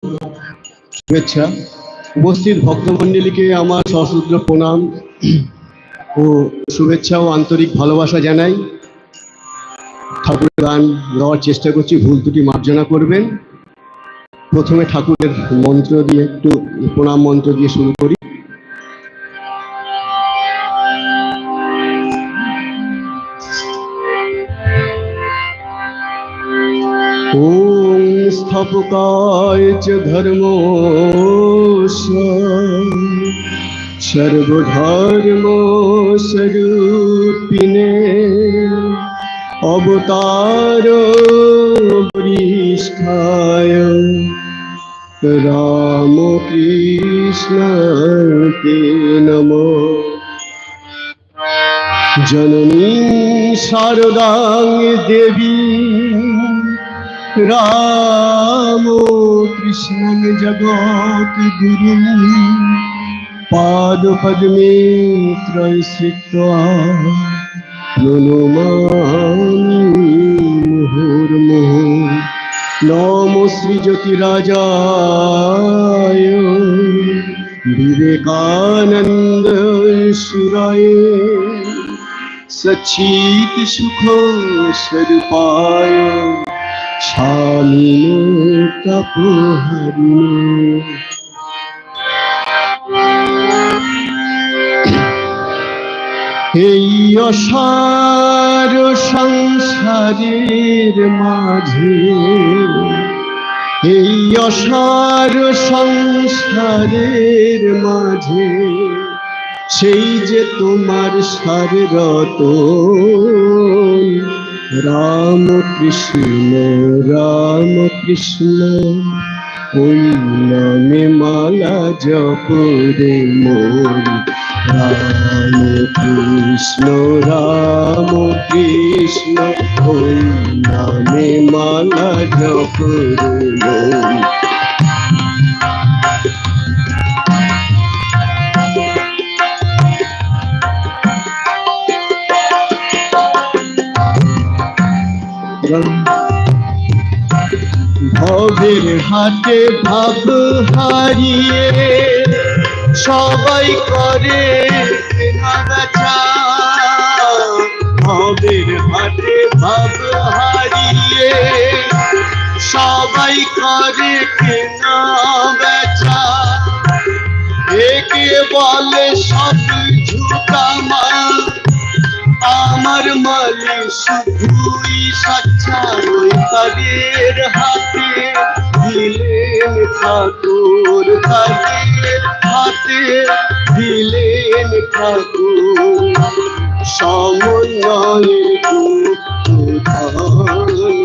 শুভেচ্ছা। উপস্থিত ভক্তমণ্ডলীকে আমার সশ্রদ্ধ প্রণাম ও শুভেচ্ছা ও আন্তরিক ভালোবাসা জানাই। ঠাকুরের গান গাওয়ার চেষ্টা করছি, ভুল ত্রুটি মার্জনা করবেন। প্রথমে ঠাকুরের মন্ত্র দিয়ে একটু প্রণাম মন্ত্র দিয়ে শুরু করি। ওম স্থাপকায় চ ধর্মস্য সর্বধর্ম স্বরূপিণে অবতার বরিষ্ঠায় রামকৃষ্ণতে নমঃ। জননী শারদাং দেবী রাম কৃষ্ণং জগৎ গুরু পাদ পদ্মে ত্রয়শ্রিত্বা প্রণমামি মুহুর্মুহুঃ। নমো শ্রী জ্যোতিরাজায় বিবেকানন্দ সুরায় সচ্চিত সুখ স্বরূপায় স্বামিনো তপোহরিণো। এই অসার সংসারের মাঝে, এই অসার সংসারের মাঝে সেই যে তোমার সার রতন রাম কৃষ্ণ রাম কৃষ্ণ। ওই নামে মালা জপরে মোর রাম কৃষ্ণ রাম কৃষ্ণ। ওই নামে মালা জপরে মোর। ভবের হাটে ভাব হারিয়ে সবাই করে কেনাবেচা। ভবের হাটে ভাব হারিয়ে সবাই করে কেনাবেচা। একে বলে সব ঝুঁকামাল, আমার মালে শুধুই সাচ্চা। ওই তাদের হাতে দিলেন ঠাকুর, তাদের হাতে দিলেন ঠাকুর সমন্বয়ের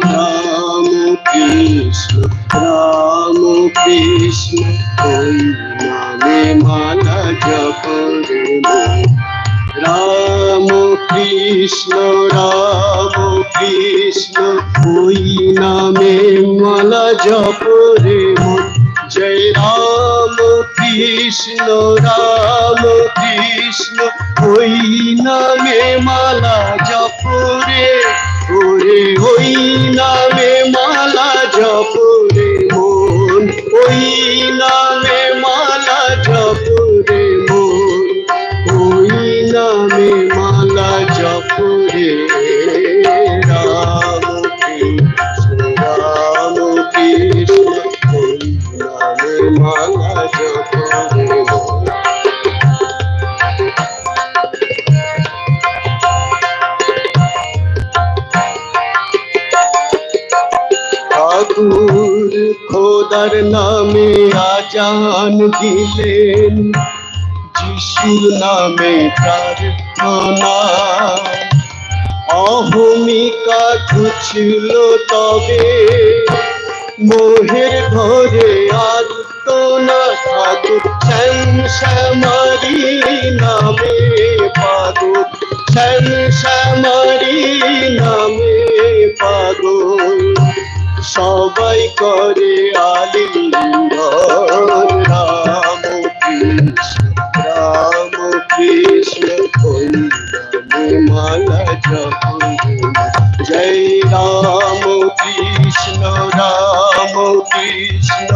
রাম কৃষ্ণ রাম কৃষ্ণ। ওই নামে মালা জপরে রাম কৃষ্ণ রাম কৃষ্ণ। ওই নামে মালা জপরে মন। জয় রাম কৃষ্ণ রাম কৃষ্ণ। ওই নামে মালা জপরে ওরে, ওই নামে মালা জপরে মন। ওই নামে মালা জপরে মন। ওই নামে মালা জপরে রাম কৃষ্ণ রাম কৃষ্ণ। ওই নামে মালা জপরে ঠাকুর খোদার নামে আজান দিলেন, যিশুর নামে প্রার্থনা। অহমিকা ঘুচল তবে মোহের ঘরে আর তো না। ঠাকুর শ্যাম শ্যামারি নামে পাগল, শ্যাম শ্যামারি নামে পাগল। সবাই করে আলিঙ্গন রাম কৃষ্ণ রাম কৃষ্ণ। ওই নামে মালা জপরে। জয় রাম কৃষ্ণ রাম কৃষ্ণ।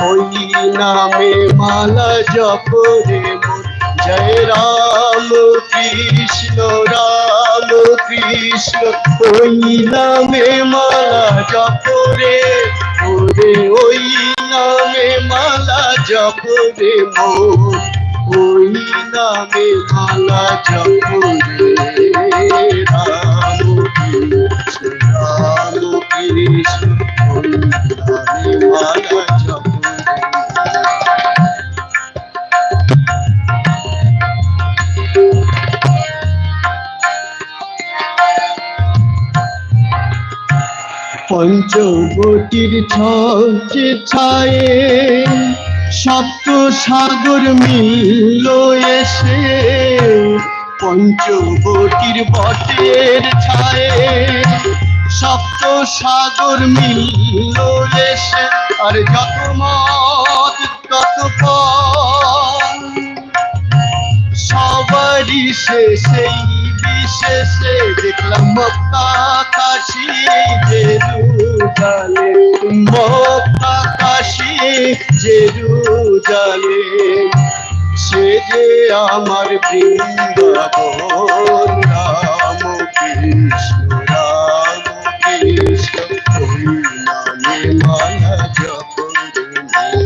ওই ওই নামে মালা জপ রে মন। জয় রাম কৃষ্ণ ওই নামে মালা জপ রে ওরে, ওই নামে মালা জপ রে মন। ওই নামে মালা জপ রে রাম কৃষ্ণ ওই নামে মালা জপ রে। পঞ্চবটির ছকে ছায়ে সপ্ত সাগর মিলল এসে, পঞ্চবটির বটের ছায়ে সপ্ত সাগর মিলল এসে। আর যত মত তত পথ সবারই শেষেই বিশেষে দেখলাম মক্কা কাশী জেরুজালেম, মক্কা কাশী জেরুজালেম। সে যে আমার বৃন্দাবন। রাম কৃষ্ণ ওই নামে মালা জপ রে মন।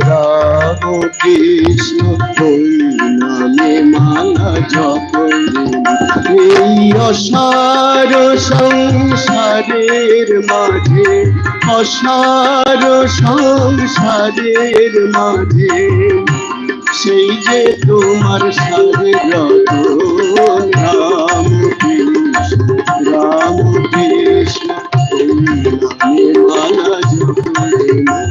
রাম কৃষ্ণ ওই নামে মালা জপ রে। এই অসার সংসারের মাঝে, অসার সংসারের মাঝে সেই যে তোমার সারে রতন। রাম কৃষ্ণ ওই নামে মালা জপ রে মন।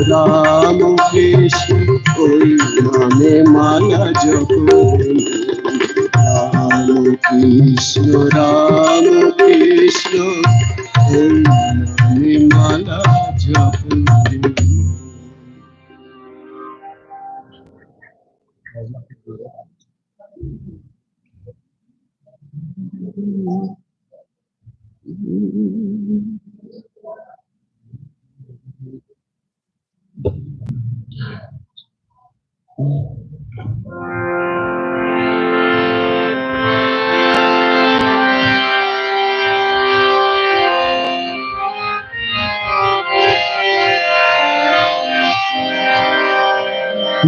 রাম কৃষ্ণ ওই নামে মালা জপ রে মন। রাম কৃষ্ণ ওই নামে মালা জপ রে মন।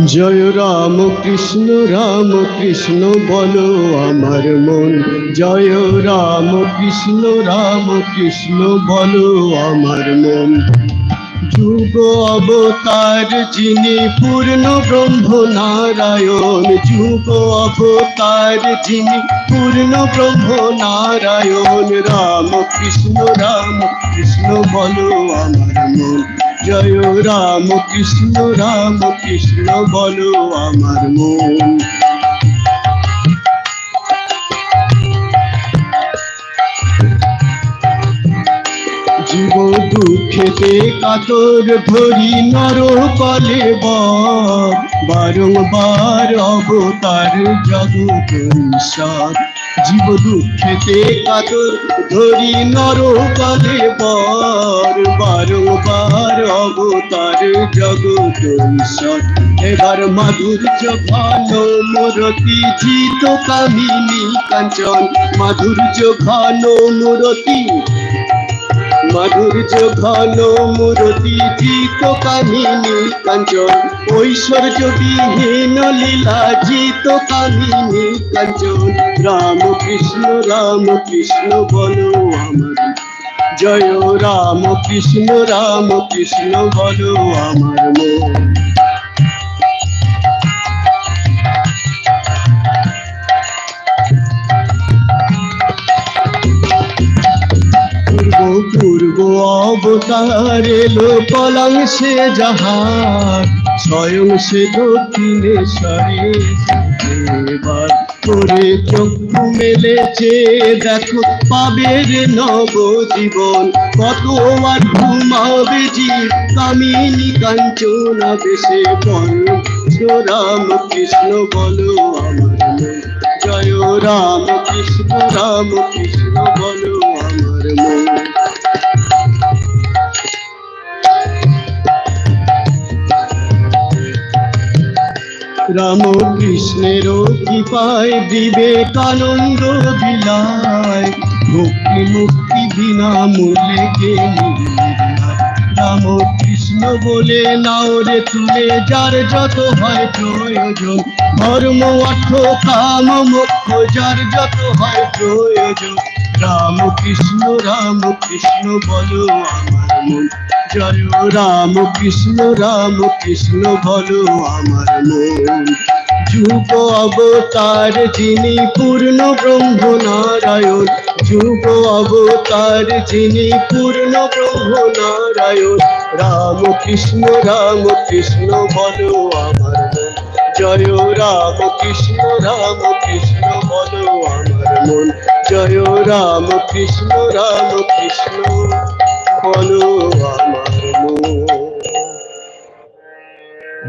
জয় রাম কৃষ্ণ বলো আমার মন। জয় রাম কৃষ্ণ বলো আমার মন। যুগ অবতার যিনি পূর্ণ ব্রহ্ম নারায়ণ, যুগ অবতার যিনি পূর্ণ ব্রহ্ম নারায়ণ। রাম কৃষ্ণ বলো আমার মন। জয় রাম কৃষ্ণ বলো আমার মন। জীব দুঃখেতে কাতর ধরি নরকলে বর, বারংবার অবতার জগৎ ঈশ্বর। জীব দুঃখেতে কাতর ধরি নরকলে বর, বারংবার অবতার জগৎ ঈশ্বর। এবার মাধুর্য ঘন মূরতি জিত কামিনী কাঞ্চন, মাধুর্য ঘন মূরতি জিত কামিনী কাঞ্চন। ঐশ্বর্য বিহীন লীলা জিত কামিনী কাঞ্চন। রাম কৃষ্ণ বলো আমার। জয় রাম কৃষ্ণ বলো আমার মন। পূর্ব অবতার এলো পলাংশে যাহার, স্বয়ং সে দক্ষিণেশ্বরে এবার করে চক্ষু মেলেছে দেখো পাবে রে নবজীবন। কত আর ঘুমাবে জীব কামিনী কাঞ্চনা বেশে বল। রাম কৃষ্ণ বলো আমার মন। জয় রাম কৃষ্ণ বলো আমার মন। রাম কৃষ্ণের কৃপায় বিবেকানন্দ বিলায়, ভক্তি মুক্তি বিনা মূল্যে কে মিলবে না। রাম কৃষ্ণ বলে নাও রে তুলে যার যত হয় প্রয়োজন, ধর্ম অর্থ কাম মোক্ষ যার যত হয় প্রয়োজন। রাম কৃষ্ণ বলো আমার মন, জয় রাম কৃষ্ণ বলো আমার মন। যুগ অবতার যিনি পূর্ণ ব্রহ্ম নারায়ণ, যুগ অবতার যিনি পূর্ণ ব্রহ্ম নারায়ণ। রাম কৃষ্ণ বলো আমার মন, জয় রাম কৃষ্ণ বলো আমার মন। জয় রাম কৃষ্ণ বলো আমার মন।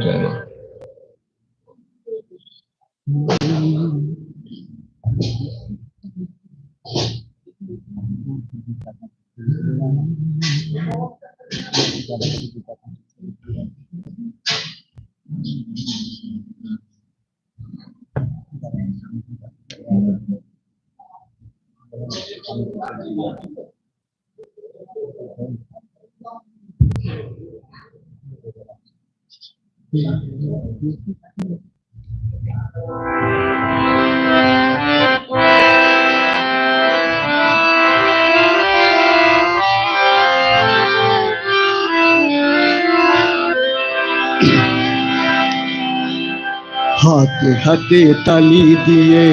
জয় মা। হাতে হাতে তালি দিয়ে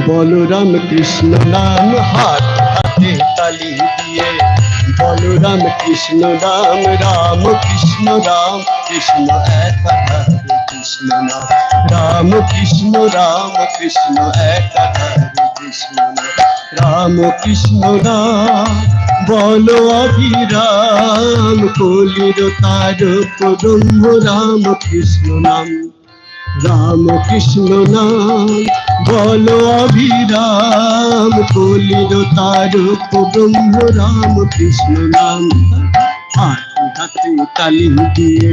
বলো রাম কৃষ্ণ নাম, হাতে হাতে তালি দিয়ে বলো রাম কৃষ্ণ নাম। রাম কৃষ্ণ এক আধার কৃষ্ণ নাম, রাম কৃষ্ণ এক আধার কৃষ্ণ নাম। রাম কৃষ্ণ নাম বলো অভিরাম, কলির তারক ব্রহ্ম রাম কৃষ্ণ নাম। রাম কৃষ্ণ নাম বলো অভিরাম, কলির তারক ব্রহ্ম রাম কৃষ্ণ নাম। হাতে হাতে তালি দিয়ে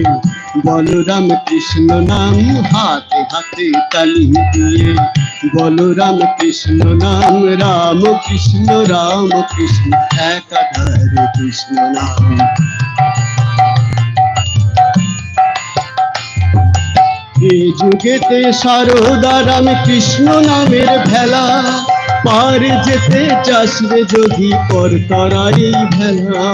বলো রাম কৃষ্ণ নাম, হাতে হাতে তালি দিয়ে বলো রাম কৃষ্ণ নাম। রাম কৃষ্ণ এক আধার কৃষ্ণ নাম। এই যুগেতে সারদা রাম কৃষ্ণ নামের ভেলা, পার যেতে চাস রে যদি কর তারাই ভেলা।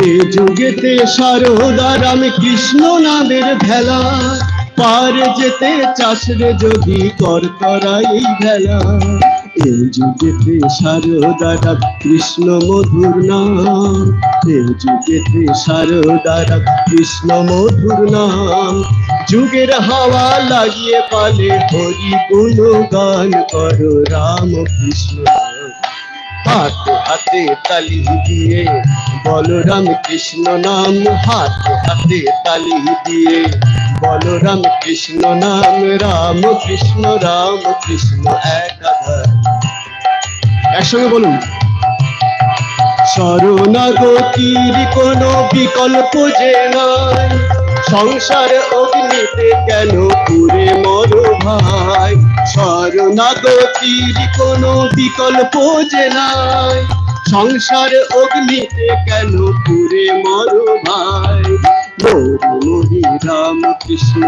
এই যুগেতে সারদা রাম কৃষ্ণ নামের ভেলা, পার যেতে চাস রে যদি কর তারাই ভেলা। এই যুগেতে সারদা রাম কৃষ্ণ মধুর নাম, এই যুগেতে সারদা রাম কৃষ্ণ মধুর নাম। যুগের হাওয়া লাগিয়ে পালে হরি গুণ গান করো রাম কৃষ্ণ। হাতে হাতে তালি দিয়ে বলো রাম কৃষ্ণ নাম, হাতে হাতে তালি দিয়ে বলো রাম কৃষ্ণ নাম। রাম কৃষ্ণ এক আধার। একসঙ্গে বলুন। শরণাগতির কোনো বিকল্প যে নাই, সংসার অগ্নিতে কেন পুড়ে মরো ভাই। শরণাগতির কোনো বিকল্প যে নাই, সংসার অগ্নিতে কেন পুড়ে মরো ভাই। মরি রাম কৃষ্ণ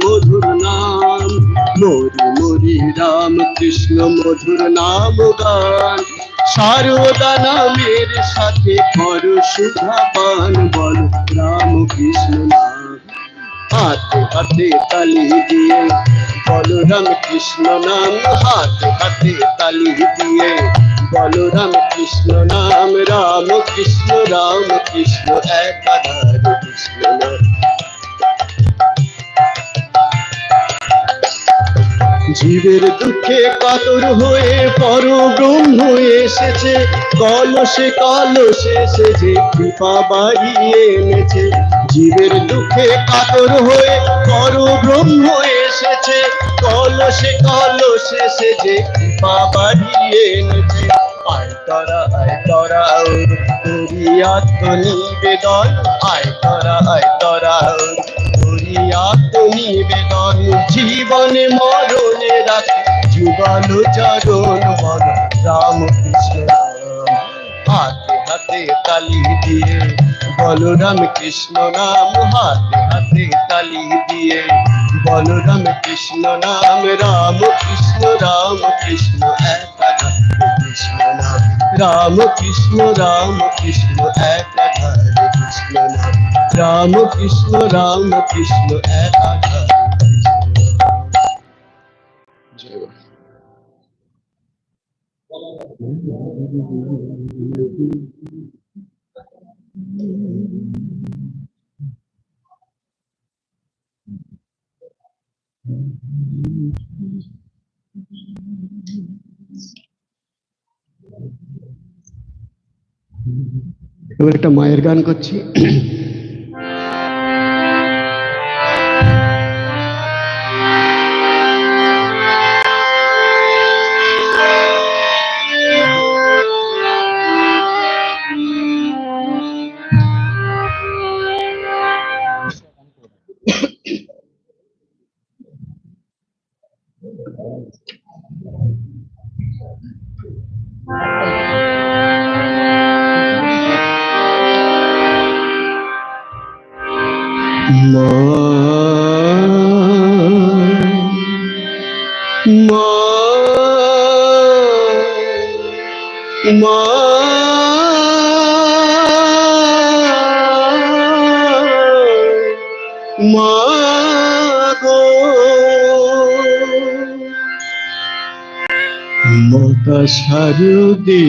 মধুর নাম, মরি রাম কৃষ্ণ মধুর নাম গান। সারদা নামের সাথে করো সুধা পান, বলো রাম কৃষ্ণ নাম। হাতে হাতে তালি দিয়ে বলো রাম কৃষ্ণ নাম, হাতে হাতে তালি দিয়ে বলো রাম কৃষ্ণ নাম। রাম কৃষ্ণ এক আধার কৃষ্ণ নাম। জীবের দুঃখে কাতর হয়ে পর ব্রহ্ম এসেছে, কলসে সেজে কৃপা বাড়িয়ে এনেছে। জীবের দুঃখে কাতর হয়ে পর ব্রহ্ম এসেছে, কলসে সেজে কৃপা বাড়িয়ে এনেছে। আয় তরা করি আত্মনিবেদন, আয় তরা করি আত্মনিবেদন। জীবনে মরণে রাখে যুগল চরণ মন রাম কৃষ্ণ রাম। হাতে হাতে তালি দিয়ে বলরাম কৃষ্ণ নাম, হাতে হাতে তালি দিয়ে বলরাম কৃষ্ণ নাম। রাম কৃষ্ণ এক কৃষ্ণ নাম, রাম কৃষ্ণ একাধারে কৃষ্ণ নাম, রাম কৃষ্ণ একাধারে কৃষ্ণ নাম। জয় বাবা। এবার একটা মায়ের গান করছি। মা মা মা মা গো, মাতা শারদেশ্বরী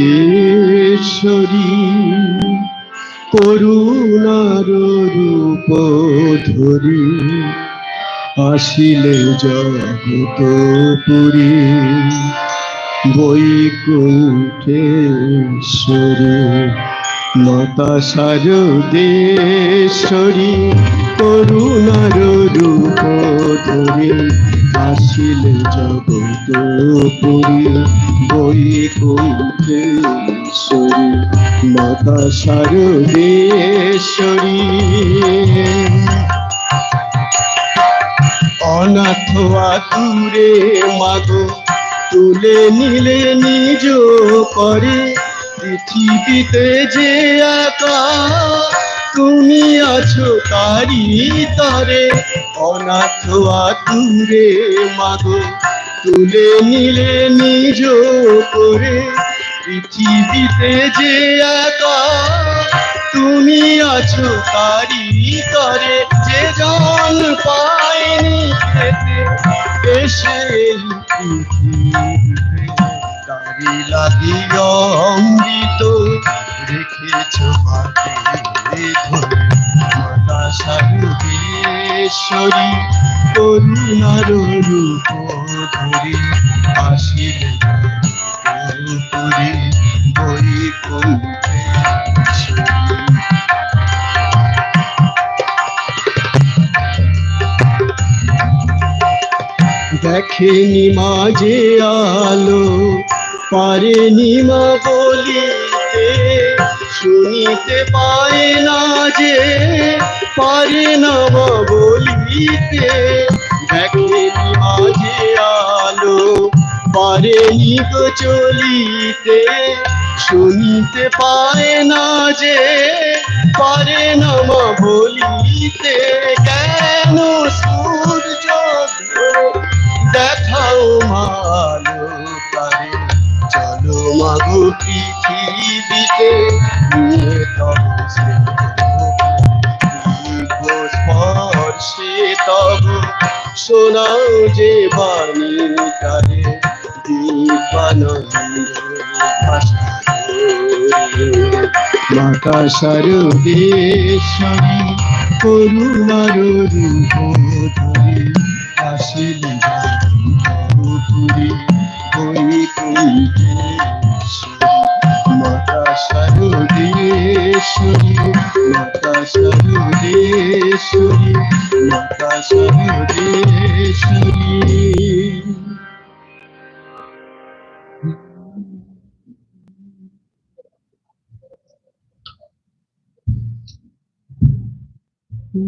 করুণার রূপ ধরি আসিলে জগতপুরী বৈকুণ্ঠেশ্বরী। মাতা শারদেশ্বরী করুণার রূপ ধরি আসিলে জগতপুরী বৈকুণ্ঠেশ্বরী। মাতা শারদেশ্বরী অনাথ আতুরে মাগো তুলে নিলে নিজ করে, পৃথিবীতে যে একা তুমি আছো তারি তরে। অনাথ আতুরে মাগো তুলে নিলে নিজ করে, পৃথিবীতে যে একা তুমি আছো তারি তরে। যে জন পায়নি খেতে এসে তারি লাগি অমৃত রেখেছ হাতে ধরে। মাতা শারদেশ্বরী করুণার রূপ ধরে আসিলে জগতপুরী বৈকুণ্ঠেশ্বরী। দেখেনি মাঝে আলো পারেনি মা বলিতে, শুনিতে পায় না যে পারে না মা বলিতে। দেখেনি মাঝে আলো পারেনি গো চলিতে, শুনিতে পায় না যে পারে না মা বলিতে। কেন সূর্য দেখাও মালো পারে, চলো মাগো পৃথিবীতে নিয়ে তব স্পর্শে তব শোনাও যে বাণী তারে দিবানন্দ ভাষা। মাতা শারদেশ্বরী করুণার রূপ ধরে আসিলে জগতপুরী বৈকুণ্ঠেশ্বরী। মাতা শারদেশ্বরী, মাতা শারদেশ্বরী, মাতা শারদেশ্বরী। হ্যাঁ,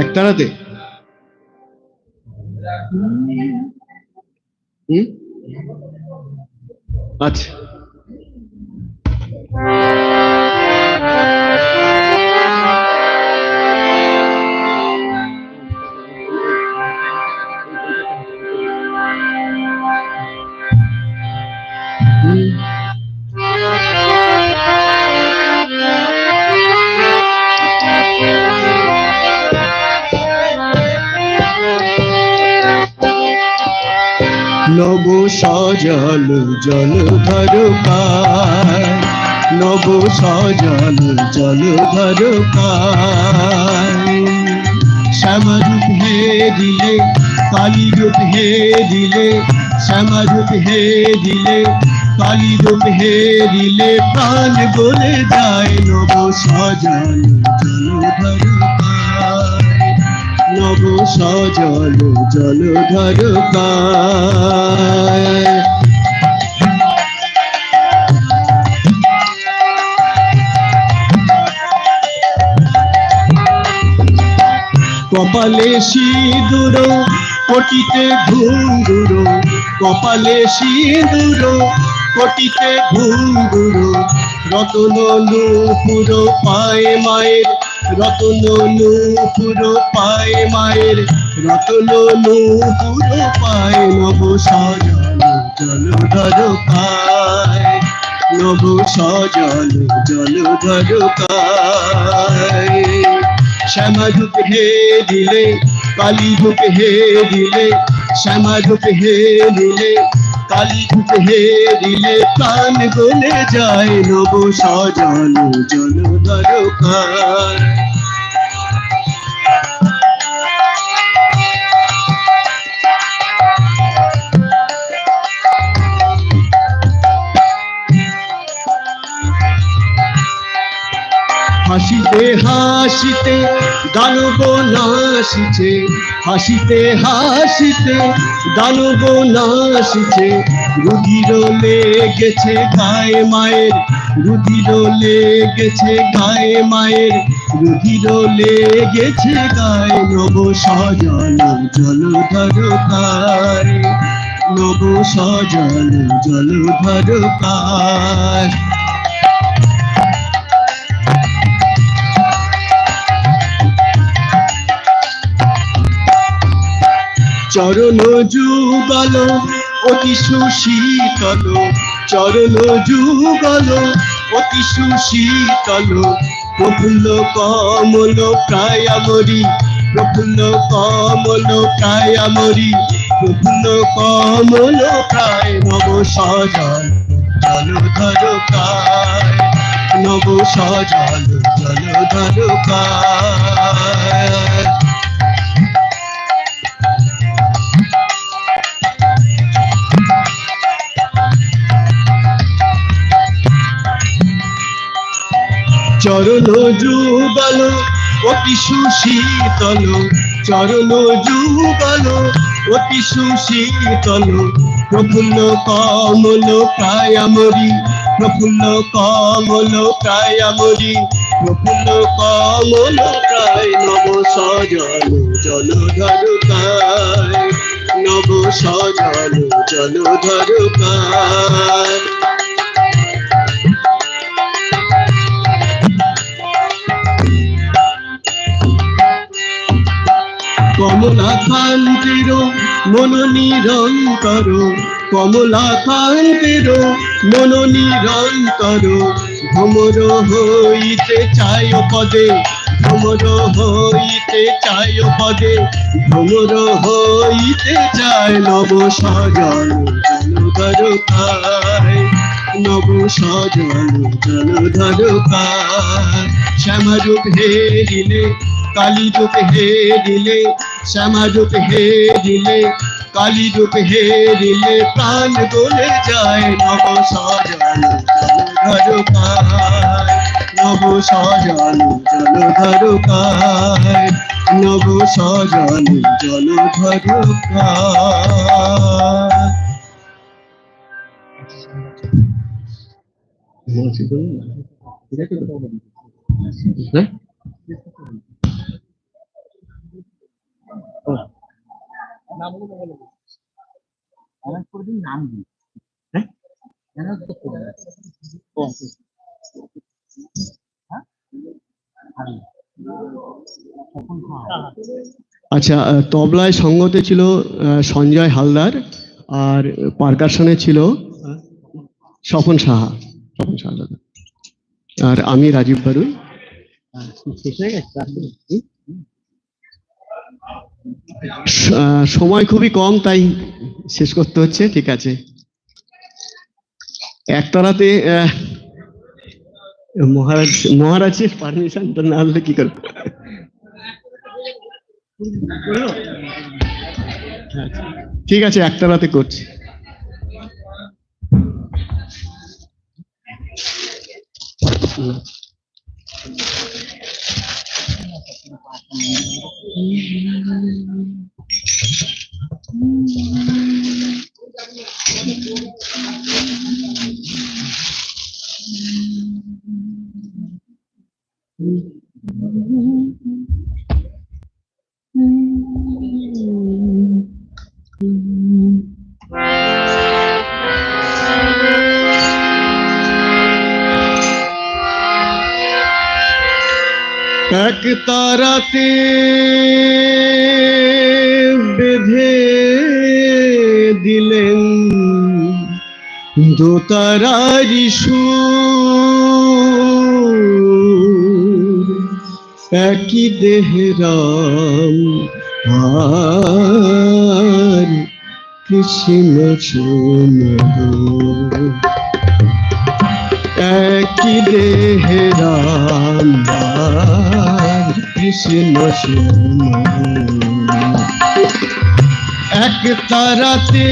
একতারাতে আচ্ছা। নব সজল জলধর পায়, নব সজল জলধর পায়। শ্যামরূপ হে দিলে, কালী রূপ হে দিলে, শ্যামরূপ হে দিলে, কালী রূপ হে দিলে, প্রাণ বলে যায়। নব সজল জলধর পায়, নব সজল জলধর পায়। কপালে সিঁদুর, কোটিতে ঘুঙ্গুর, কপালে সিঁদুর, কোটিতে ঘুঙ্গুর, রতন নূপুর পায়ে মায়ের, রতন নূপুর পায়ে মায়ের, রতন নূপুর পায়ে। নব সজল জলধর পায়, নব সজল জলধর পায়। শ্যামরূপ হে দিলে, কালী রূপ হে দিলে, শ্যামরূপ হে দিলে, কালী রূপ হে দিলে, প্রাণ বলে যায়। নব সজল জলধর পায়। হাসিতে হাসিতে দানব নাশিছে, হাসিতে হাসিতে দানব নাশিছে। রুধির লেগেছে গায়ে মায়ের, রুধির লেগেছে গায়ে মায়ের, রুধির লেগেছে গায়ে। নব সজল জলধর পায়, নব সজল জলধর পায়। চরণ যুগল অতি সুশীতল, চরণ যুগল অতি সুশীতল। প্রফুল্ল কমল কায়ামরি, প্রফুল্ল কমল কায়ামরি, প্রফুল্ল কমল প্রায়। নব সজল জলধর পায়, নব সজল জলধর পায়। চরণ যুগল অতি সুশীতল, চরণ যুগল অতি সুশীতল। প্রফুল্ল কমল কায়ামরি, প্রফুল্ল কমল কায়ামরি, প্রফুল্ল কমল প্রায়। নব সজল জলধর পায়, নব সজল জলধর পায়। কমলাকান্তের মন নিরন্তর, কমলাকান্তের মন নিরন্তর। ভ্রমর হইতে চায় পদে, ভ্রমর হইতে চায় পদে, ভ্রমর হইতে চায়। নব সজল জলধর পায়, নব সজল জলধর পায়। শ্যামরূপ হে দিলে, কালী রূপ হে দিলে, শ্যামরূপ হে দিলে, কালী রূপ হে দিলে, প্রাণ বলে যায়। নব সজল জলধর পায়, নব সজল জলধর পায়, নব সজল জলধর পায়। আচ্ছা, তবলায় সঙ্গতে ছিল সঞ্জয় হালদার, আর পারকাশনে ছিল স্বপন সাহা। আর আমি রাজীব বারুই। সময় খুবই কম, তাই শেষ করতে হচ্ছে। ঠিক আছে, একতলাতে মহারাজের পারমিশন তো না হলে কি করবো। ঠিক আছে, একতলাতে করছি। এক তারাতে বেঁধে দিলেন দো তারারি সুর, একই দেহরাম আর কৃষ্ণ সুমধুর, একই দেহরাম আর কৃষ্ণ সুমধুর। এক তারাতে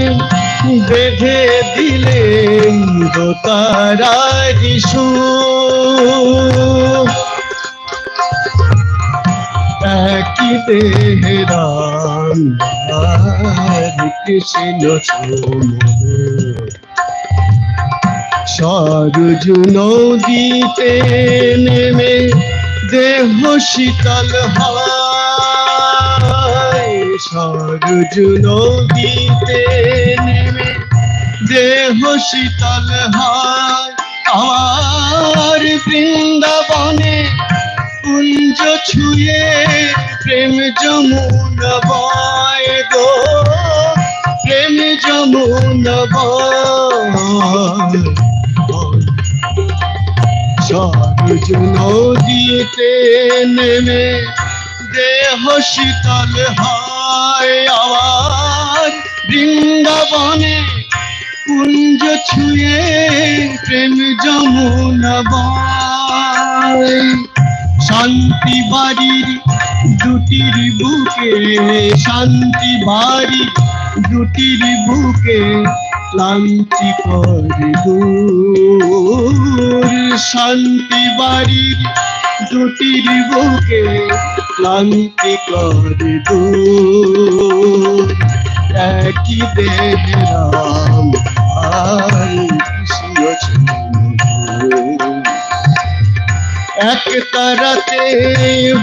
বেঁধে দিলেন দো তারারি সুর, একই দেহরাম আর কৃষ্ণ সুমধুর। সরজ নদীতে নেমে দেহ শীতল হয়, সরজ নদীতে নেমে দেহ শীতল হয়। আমার বৃন্দাবনে কুঞ্জ ছুঁয়ে প্রেম যমুনা বয় গো, প্রেম যমুনা বয়। সরজ নদীতে নেমে দেহ শীতল হয়, আবার বৃন্দাবনে কুঞ্জ ছুঁয়ে প্রেম যমুনা বয়। শান্তি বাড়ির দুটির বুকে, শান্তি বাড়ি দুটির বুকে ক্লান্তি করে দূর, শান্তি বাড়ির দুটির বুকে ক্লান্তি করে দূর। একই দেহরাম আর কৃষ্ণ সুমধুর, এক তারাতে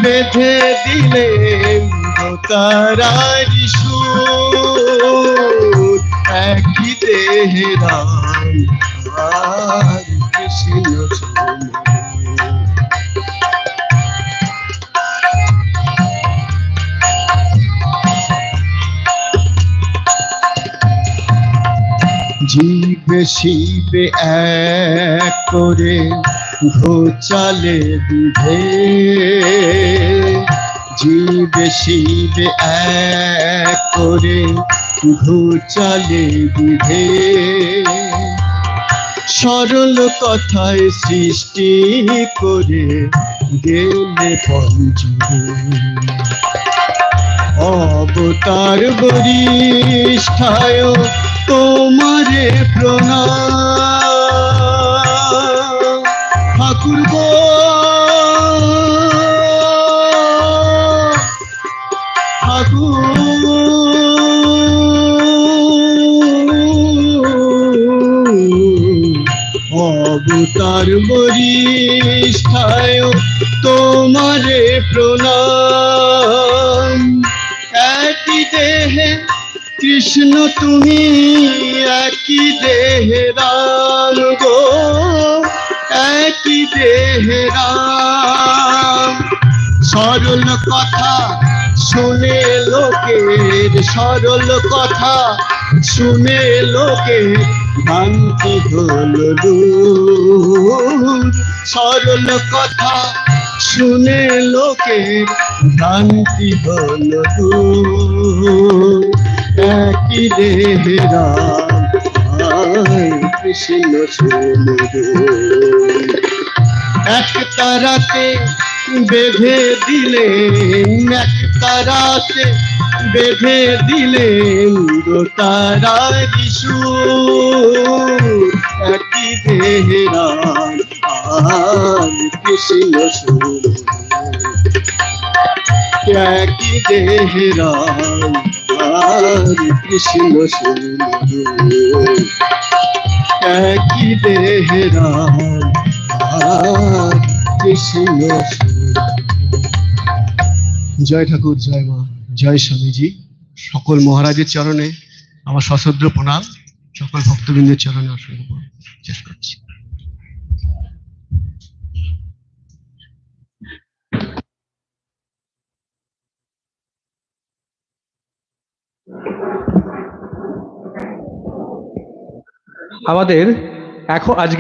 বেঁধে দিলেন দো তারারি সুর, একই দেহরাম আর কৃষ্ণ সুমধুর। জীবে শিবে এক করে ঘোচালে বিধে, জীবে শিবে এক করে ঘোচালে বিধে। সরল কথায় সৃষ্টি করে গেলে পঞ্চভূত, অবতার বরিষ্ঠায় তোমারে প্রণাম। ঠাকুর গো ঠাকুর, অবতার আমার বরিষ্ঠায় তোমারে প্রণাম। একই দেহে কৃষ্ণ তুমি, একই দেহে রাম গো, একই দেহে রাম। সরল কথা শুনে লোকের, সরল কথা শুনে লোকের ভ্রান্তি হলো দূর। সরল কথা শুনে লোকের ভ্রান্তি হলো দূর। একই দেহে রাম কৃষ্ণ সমুদ্র। এক তারাতে বেঁধে দিলেন, এক তারাতে বেঁধে দিলেন দো তারার সুর। একই দেহে রাম কৃষ্ণ সমুদ্র। একই দেহে রাম কৃষ্ণ সমুদ্র। একই দেহে রাম কৃষ্ণ। জয় ঠাকুর, জয় মা, জয় স্বামীজি। সকল মহারাজের চরণে আমার সশ্রদ্ধ প্রণাম, সকল ভক্তবৃন্দের চরণে অসংখ্য প্রণাম। শেষ করছি। আমাদের এখন আজকে